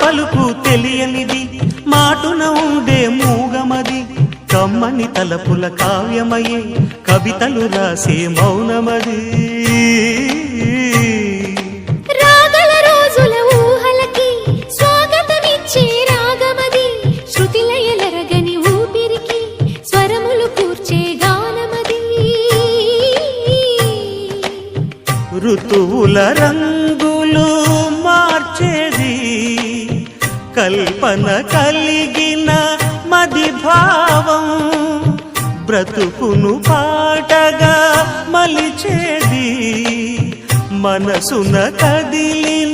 పలుకు తెలియనిది మాటున ఉండే మూగమది కమ్మని తలపుల కావ్యమయే కవితలు రాసే మౌనమది రాగల రోజుల ఊహలకి స్వాగతమిచ్చే రాగమది శృతిలయలరగని ఊపిరికి స్వరములు కూర్చే గానమది ఋతువుల రంగులు మార్చేది కల్పన కలిగిన మది భావం బ్రతుకును పాటగా మలిచేది మనసున కదిలిన